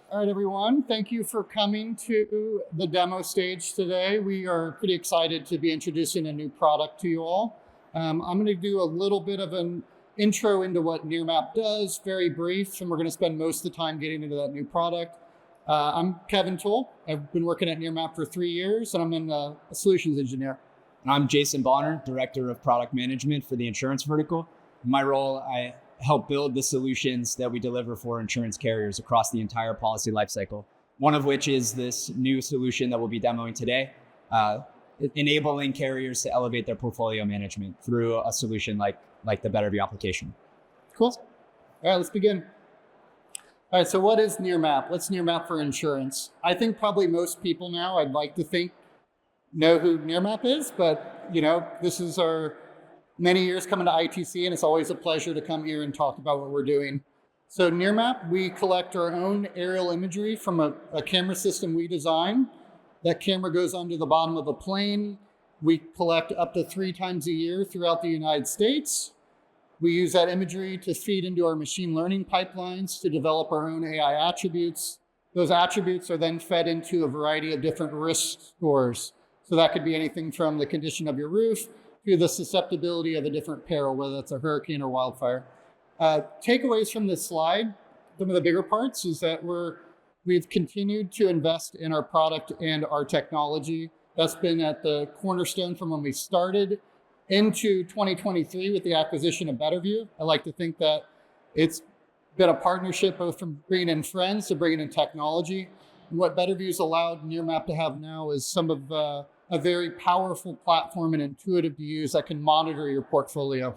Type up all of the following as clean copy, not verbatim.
All right, everyone. Thank you for coming to the demo stage today. We are pretty excited to be introducing a new product to you all. I'm going to do a little bit of an intro into what Nearmap does, very brief, and we're going to spend most of the time getting into that new product. I'm Kevin Tulp. I've been working at Nearmap for 3 years, and I'm a solutions engineer. I'm Jason Bonner, Director of Product Management for the insurance vertical. In my role, I help build the solutions that we deliver for insurance carriers across the entire policy lifecycle. One of which is this new solution that we'll be demoing today, enabling carriers to elevate their portfolio management through a solution like the Betterview application. Cool. All right, let's begin. All right, so what is Nearmap? What's Nearmap for insurance? I think probably most people now, I'd like to think, know who Nearmap is, but this is our many years coming to ITC, and it's always a pleasure to come here and talk about what we're doing. So Nearmap, we collect our own aerial imagery from a camera system we design. That camera goes onto the bottom of a plane. We collect up to 3 times a year throughout the United States. We use that imagery to feed into our machine learning pipelines to develop our own AI attributes. Those attributes are then fed into a variety of different risk scores. So that could be anything from the condition of your roof to the susceptibility of a different peril, whether it's a hurricane or wildfire. Takeaways from this slide, some of the bigger parts is that we've continued to invest in our product and our technology. That's been at the cornerstone from when we started into 2023 with the acquisition of Betterview. I like to think that it's been a partnership both from bringing in friends to bringing in technology. And what Betterview's allowed Nearmap to have now is some of a very powerful platform and intuitive to use that can monitor your portfolio.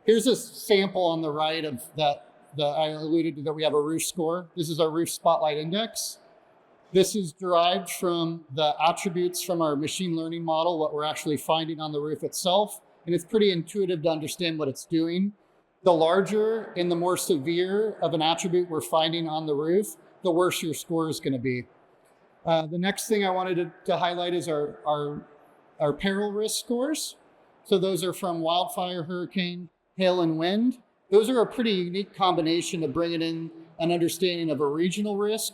Here's a sample on the right of that I alluded to, that we have a roof score. This is our roof spotlight index. This is derived from the attributes from our machine learning model, what we're actually finding on the roof itself. And it's pretty intuitive to understand what it's doing. The larger and the more severe of an attribute we're finding on the roof, the worse your score is going to be. The next thing I wanted to highlight is our peril risk scores. So those are from wildfire, hurricane, hail, and wind. Those are a pretty unique combination of bringing in an understanding of a regional risk,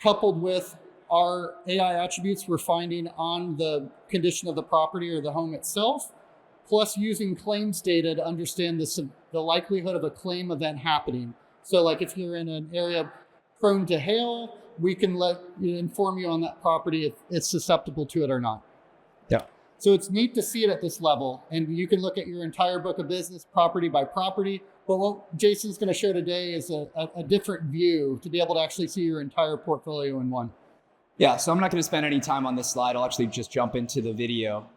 coupled with our AI attributes we're finding on the condition of the property or the home itself, plus using claims data to understand the likelihood of a claim event happening. So like if you're in an area prone to hail, we can inform you on that property if it's susceptible to it or not. Yeah. So it's neat to see it at this level, and you can look at your entire book of business property by property. But what Jason's going to show today is a different view to be able to actually see your entire portfolio in one. Yeah, so I'm not going to spend any time on this slide. I'll actually just jump into the video.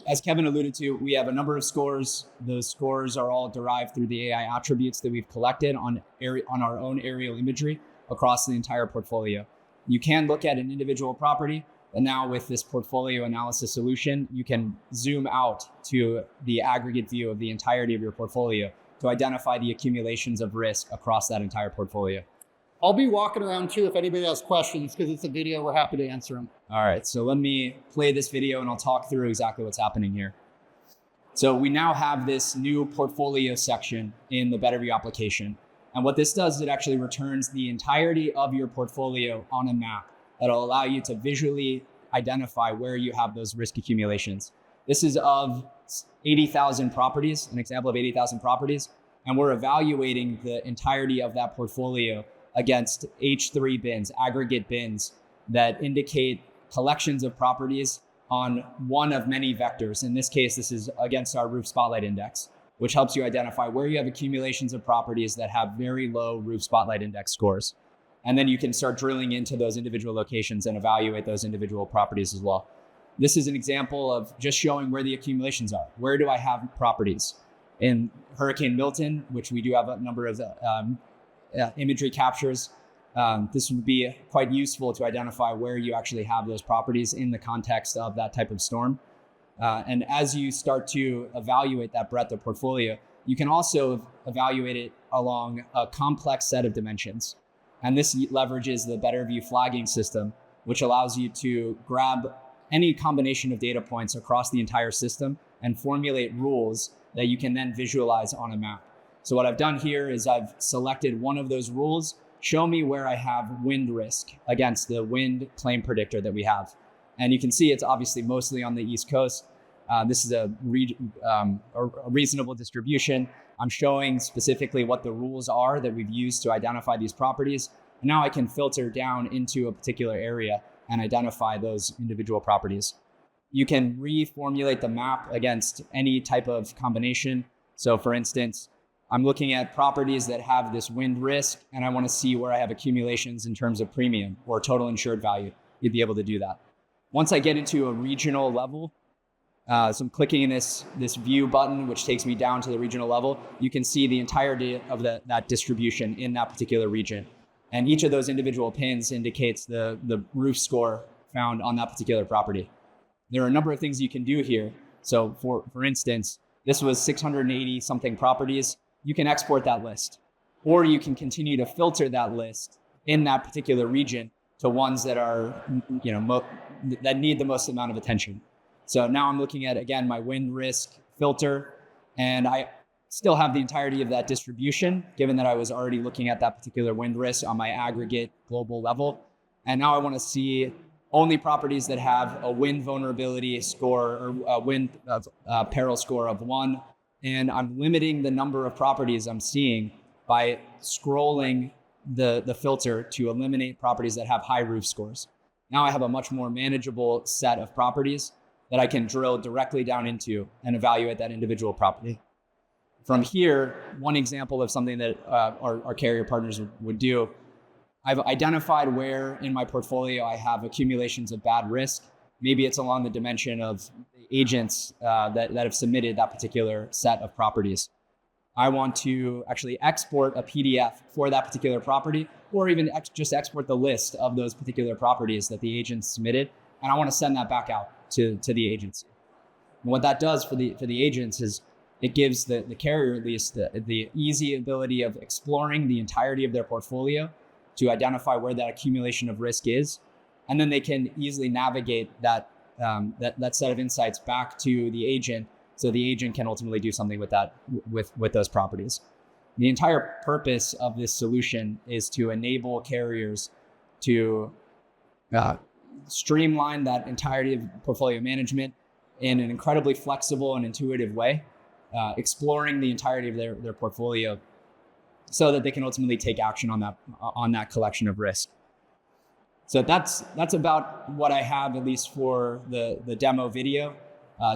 As Kevin alluded to, we have a number of scores. Those scores are all derived through the AI attributes that we've collected on our own aerial imagery across the entire portfolio. You can look at an individual property, and now with this portfolio analysis solution, you can zoom out to the aggregate view of the entirety of your portfolio to identify the accumulations of risk across that entire portfolio. I'll be walking around too if anybody has questions, because it's a video, we're happy to answer them. All right, so let me play this video and I'll talk through exactly what's happening here. So we now have this new portfolio section in the Betterview application. And what this does is it actually returns the entirety of your portfolio on a map that'll allow you to visually identify where you have those risk accumulations. This is of 80,000 properties, an example of 80,000 properties, and we're evaluating the entirety of that portfolio against H3 bins, aggregate bins that indicate collections of properties on one of many vectors. In this case, this is against our roof spotlight index, which helps you identify where you have accumulations of properties that have very low roof spotlight index scores. And then you can start drilling into those individual locations and evaluate those individual properties as well. This is an example of just showing where the accumulations are. Where do I have properties? In Hurricane Milton, which we do have a number of imagery captures, this would be quite useful to identify where you actually have those properties in the context of that type of storm. And as you start to evaluate that breadth of portfolio, you can also evaluate it along a complex set of dimensions. And this leverages the Betterview flagging system, which allows you to grab any combination of data points across the entire system and formulate rules that you can then visualize on a map. So what I've done here is I've selected one of those rules show me where I have wind risk against the wind claim predictor that we have. And you can see it's obviously mostly on the East Coast. This is a reasonable distribution. I'm showing specifically what the rules are that we've used to identify these properties. And now I can filter down into a particular area and identify those individual properties. You can reformulate the map against any type of combination. So for instance, I'm looking at properties that have this wind risk, and I want to see where I have accumulations in terms of premium or total insured value. You'd be able to do that. Once I get into a regional level, so I'm clicking in this view button, which takes me down to the regional level. You can see the entirety of that distribution in that particular region. And each of those individual pins indicates the roof score found on that particular property. There are a number of things you can do here. So for instance, this was 680 something properties. You can export that list, or you can continue to filter that list in that particular region to ones that are, that need the most amount of attention. So now I'm looking at, again, my wind risk filter, and I still have the entirety of that distribution, given that I was already looking at that particular wind risk on my aggregate global level. And now I want to see only properties that have a wind vulnerability score or a wind peril score of 1. And I'm limiting the number of properties I'm seeing by scrolling the filter to eliminate properties that have high roof scores. Now I have a much more manageable set of properties that I can drill directly down into and evaluate that individual property. From here, one example of something that our carrier partners would do, I've identified where in my portfolio I have accumulations of bad risk. Maybe it's along the dimension of agents that have submitted that particular set of properties. I want to actually export a PDF for that particular property, or even just export the list of those particular properties that the agents submitted, and I want to send that back out to the agency. And what that does for the agents is it gives the carrier at least the easy ability of exploring the entirety of their portfolio to identify where that accumulation of risk is, and then they can easily navigate that set of insights back to the agent, so the agent can ultimately do something with that with those properties. The entire purpose of this solution is to enable carriers to streamline that entirety of portfolio management in an incredibly flexible and intuitive way, exploring the entirety of their portfolio so that they can ultimately take action on that collection of risk. So that's about what I have, at least for the demo video.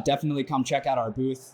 Definitely come check out our booth.